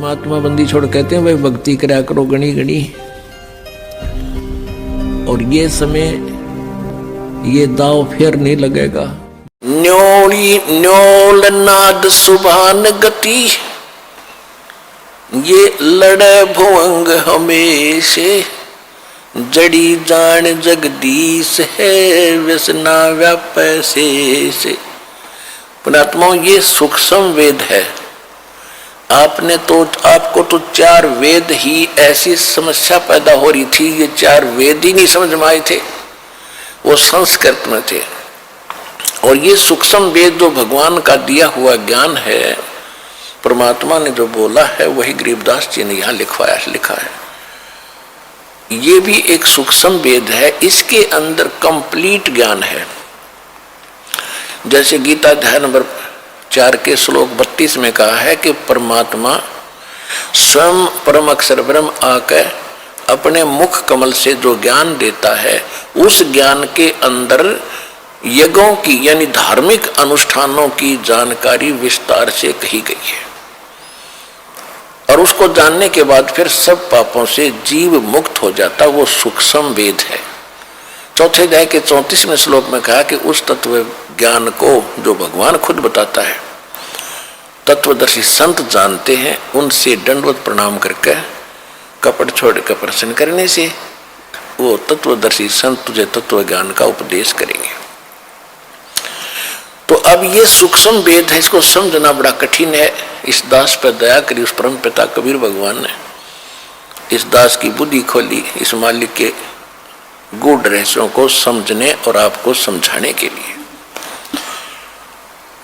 परमात्मा बंदी छोड़ कहते हैं भाई भक्ति करा करो गणी गणी। और ये समय ये दाव फिर नहीं लगेगा। न्योली न्योल नाद सुभान गति, ये लड़े भुवंग हमेशे, जड़ी जान जगदीश है व्यसना व्यापै से। पुणात्माओं ये सूक्ष्म वेद है। आपको तो चार वेद ही ऐसी समस्या पैदा हो रही थी, ये चार वेद ही नहीं समझ में आए थे, वो संस्कृत में थे। और ये सूक्ष्म वेद जो भगवान का दिया हुआ ज्ञान है, परमात्मा ने जो बोला है वही गरीबदास जी ने यहाँ लिखा है। ये भी एक सूक्ष्म वेद है, इसके अंदर कंप्लीट ज्ञान है। जैसे गीता अध्याय नंबर 4 के श्लोक 32 में कहा है कि परमात्मा स्वयं परम अक्षर ब्रह्म आकर अपने मुख कमल से जो ज्ञान देता है, उस ज्ञान के अंदर यज्ञों की यानी धार्मिक अनुष्ठानों की जानकारी विस्तार से कही गई है। और उसको जानने के बाद फिर सब पापों से जीव मुक्त हो जाता, वो सूक्ष्म वेद है। चौथे अध्याय के 34वें श्लोक में कहा कि उस तत्व ज्ञान को जो भगवान खुद बताता है, तत्वदर्शी संत जानते हैं, उनसे दंडवत प्रणाम करके कपट छोड़ कर प्रश्न करने से वो तत्वदर्शी संत तुझे तत्व ज्ञान का उपदेश करेंगे। तो अब ये सूक्ष्म वेद है, इसको समझना बड़ा कठिन है। इस दास पर दया करी उस परम पिता कबीर भगवान ने इस दास की बुद्धि खोली, इस मालिक के गूढ़ रहस्यों को समझने और आपको समझाने के लिए।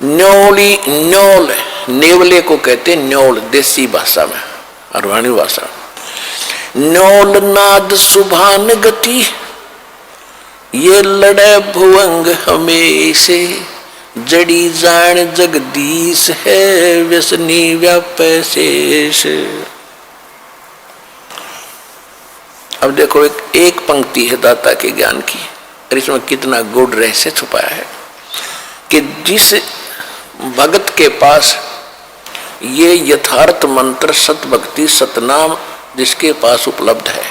न्योली न्योल, नेवले को कहते न्योल देसी भाषा में, अरवाणी भाषा। न्योल नाद सुभान गति, ये लड़े भुवंग हमेशे, जड़ी जान जगदीश है व्यसनी व्यापै शेष। अब देखो एक पंक्ति है दाता के ज्ञान की, और इसमें कितना गूढ़ रहस्य छुपाया है कि जिस भगत के पास ये यथार्थ मंत्र सतभक्ति सतनाम जिसके पास उपलब्ध है,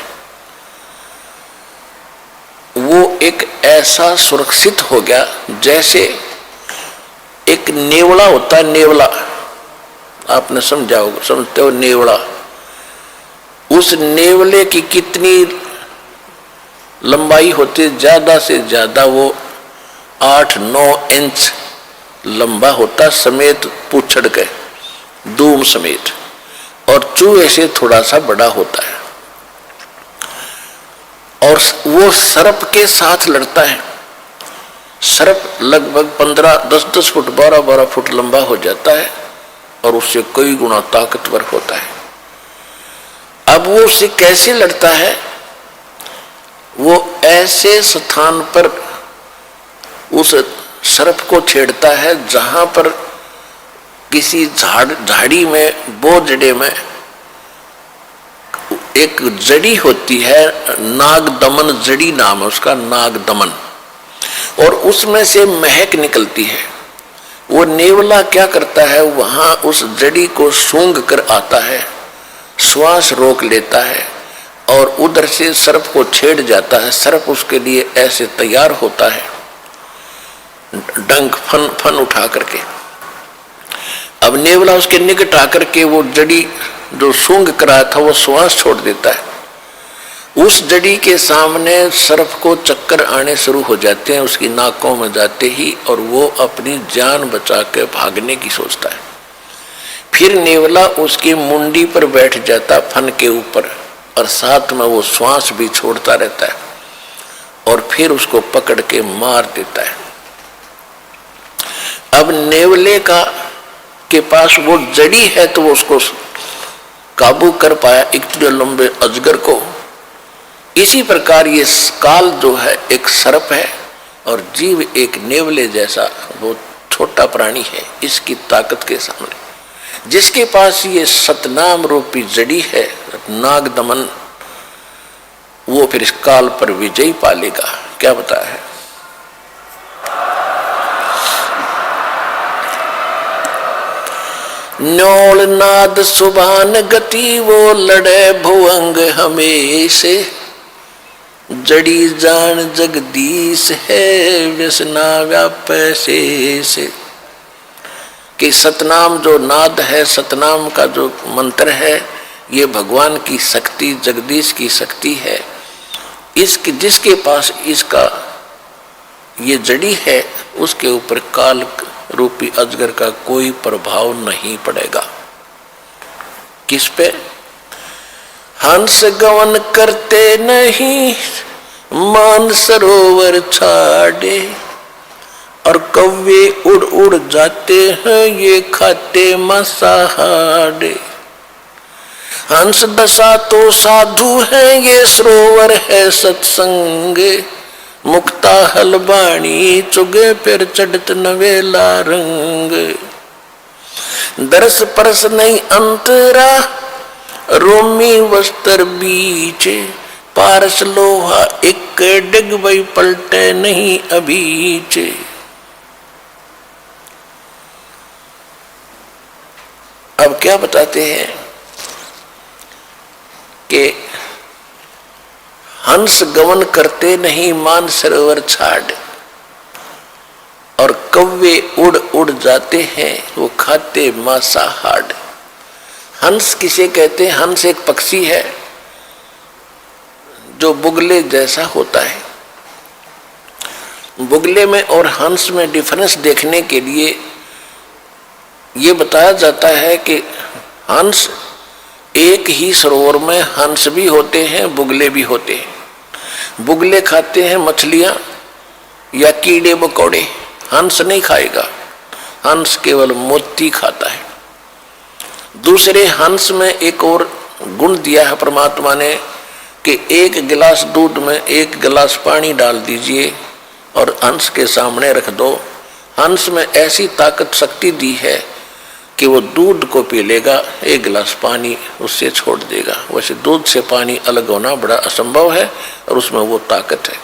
वो एक ऐसा सुरक्षित हो गया जैसे एक नेवला होता है। नेवला आपने समझते हो नेवला, उस नेवले की कितनी लंबाई होती है, ज्यादा से ज्यादा वो 8-9 इंच लंबा होता समेत पूछड़ के दूम समेत, और चूहे से थोड़ा सा बड़ा होता है। और वो सर्प के साथ लड़ता है। सर्प लगभग 10-10 फुट 12-12 फुट लंबा हो जाता है और उससे कई गुना ताकतवर होता है। अब वो उससे कैसे लड़ता है, वो ऐसे स्थान पर उस सर्प को छेड़ता है जहां पर किसी झाड़ी में, बोझड़े में एक जड़ी होती है, नागदमन जड़ी नाम है उसका, नागदमन, और उसमें से महक निकलती है। वो नेवला क्या करता है, वहां उस जड़ी को सूंघ कर आता है, श्वास रोक लेता है और उधर से सर्प को छेड़ जाता है। सर्प उसके लिए ऐसे तैयार होता है डंक फन उठा करके। अब नेवला उसके निकट आकर के वो जड़ी जो सूंघ कराया था वो श्वास छोड़ देता है। उस जड़ी के सामने सर्प को चक्कर आने शुरू हो जाते हैं उसकी नाकों में जाते ही, और वो अपनी जान बचा के भागने की सोचता है। फिर नेवला उसकी मुंडी पर बैठ जाता फन के ऊपर, और साथ में वो श्वास भी छोड़ता रहता है, और फिर उसको पकड़ के मार देता है। अब नेवले के पास वो जड़ी है तो वो उसको काबू कर पाया इतने लंबे अजगर को। इसी प्रकार ये काल जो है एक सर्प है और जीव एक नेवले जैसा वो छोटा प्राणी है इसकी ताकत के सामने। जिसके पास ये सतनाम रूपी जड़ी है नागदमन, वो फिर इस काल पर विजय पालेगा। क्या बताया है, न्योल नाद सुभान गति वो लड़े भुवंग हमेशे, जड़ी जान जगदीश है व्यसना व्याप से। कि सतनाम जो नाद है, सतनाम का जो मंत्र है, ये भगवान की शक्ति, जगदीश की शक्ति है। इसकी जिसके पास इसका ये जड़ी है, उसके ऊपर काल रूपी अजगर का कोई प्रभाव नहीं पड़ेगा। किस पे? हंस गवन करते नहीं मान सरोवर छाड़े, और कौवे उड़ उड़ जाते हैं ये खाते मसाहाड़े। हंस दशा तो साधु है ये सरोवर है सत्संग, मुक्ता हलबाणी चुगे फिर चढ़त नवेला रंग। दरस परस नहीं अंतरा रोमी वस्त्र बीच, पारस लोहा एक डिग वही पलटे नहीं अभीच। अब क्या बताते हैं कि हंस गमन करते नहीं मान सरोवर छाड़, और कौवे उड़ उड़ जाते हैं वो खाते मांसाहार। हंस किसे कहते हैं? हंस एक पक्षी है जो बुगले जैसा होता है। बुगले में और हंस में डिफरेंस देखने के लिए ये बताया जाता है कि हंस एक ही सरोवर में हंस भी होते हैं, बुगले भी होते हैं। बुगले खाते हैं मछलियां या कीड़े मकोड़े, हंस नहीं खाएगा, हंस केवल मोती खाता है। दूसरे हंस में एक और गुण दिया है परमात्मा ने कि एक गिलास दूध में एक गिलास पानी डाल दीजिए और हंस के सामने रख दो। हंस में ऐसी ताकत शक्ति दी है कि वो दूध को पी लेगा, एक गिलास पानी उससे छोड़ देगा। वैसे दूध से पानी अलग होना बड़ा असंभव है और उसमें वो ताकत है।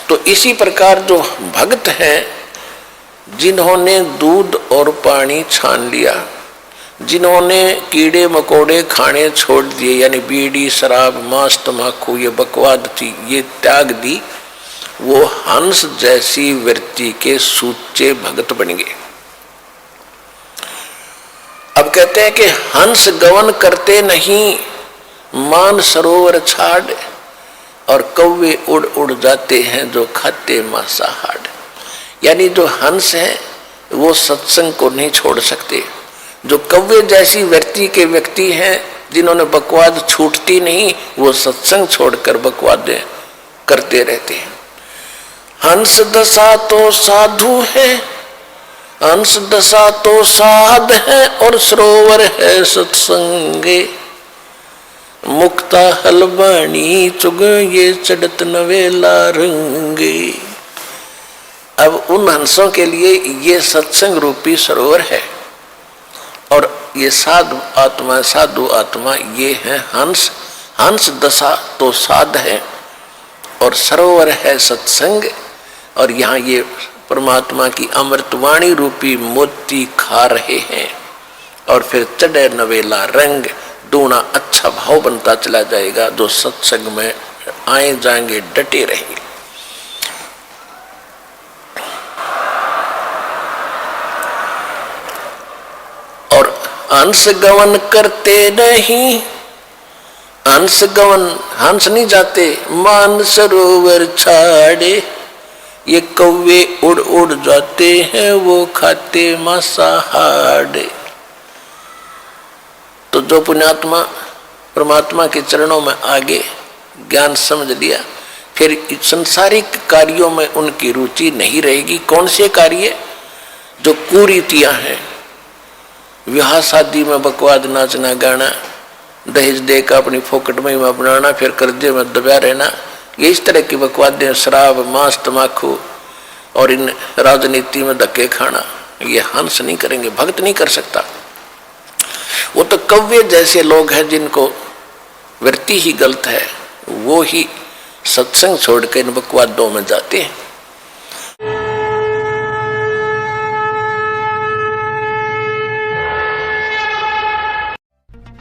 तो इसी प्रकार जो भक्त हैं जिन्होंने दूध और पानी छान लिया, जिन्होंने कीड़े मकोड़े खाने छोड़ दिए, यानी बीड़ी शराब मांस तम्बाकू ये बकवाद थी ये त्याग दी, वो हंस जैसी वृत्ति के सूचे भक्त बन गए। अब कहते हैं कि हंस गवन करते नहीं मान सरोवर छाड़, और कौवे उड़ उड़ जाते हैं जो खाते मांसाहार। यानी जो हंस है वो सत्संग को नहीं छोड़ सकते। जो कौवे जैसी वृत्ति के व्यक्ति हैं जिन्होंने बकवाद छूटती नहीं, वो सत्संग छोड़कर बकवाद करते रहते हैं। हंस दशा तो साधु है, हंस दशा तो साध है, और सरोवर है सत्संगे, मुक्ता हलबाणी चुग ये चढ़त नवेला रंगे। अब उन हंसों के लिए ये सत्संग रूपी सरोवर है, और ये साधु आत्मा ये है हंस। हंस दशा तो साध है और सरोवर है सत्संग, और यहाँ ये परमात्मा की अमृतवाणी रूपी मोती खा रहे हैं। और फिर चढ़े नवेला रंग, दूना अच्छा भाव बनता चला जाएगा। जो सत्संग में आए जाएंगे डटे रहेंगे। और हंस गवन करते नहीं, हंस गवन हंस नहीं जाते मान सरोवर छाड़े, ये कौवे उड़ उड़ जाते हैं वो खाते मांसाहार। तो जो पुण्यात्मा परमात्मा के चरणों में आगे ज्ञान समझ लिया, फिर संसारिक कार्यों में उनकी रुचि नहीं रहेगी। कौन से कार्य? जो कुरीतियां हैं, विवाह शादी में बकवाद नाचना गाना, दहेज देकर अपनी फोकट में बनाना, फिर कर्जे में दबा रहना, ये इस तरह की बकवादें, शराब मांस तम्बाकू और इन राजनीति में धक्के खाना, ये हंस नहीं करेंगे, भक्त नहीं कर सकता। वो तो कौवे जैसे लोग हैं जिनको वृत्ति ही गलत है, वो ही सत्संग छोड़ के इन बकवादों में जाते हैं।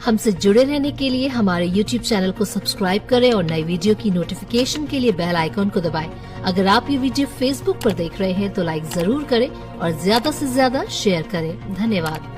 हमसे जुड़े रहने के लिए हमारे YouTube चैनल को सब्सक्राइब करें और नई वीडियो की नोटिफिकेशन के लिए बेल आइकॉन को दबाएं। अगर आप ये वीडियो Facebook पर देख रहे हैं तो लाइक जरूर करें और ज्यादा से ज्यादा शेयर करें। धन्यवाद।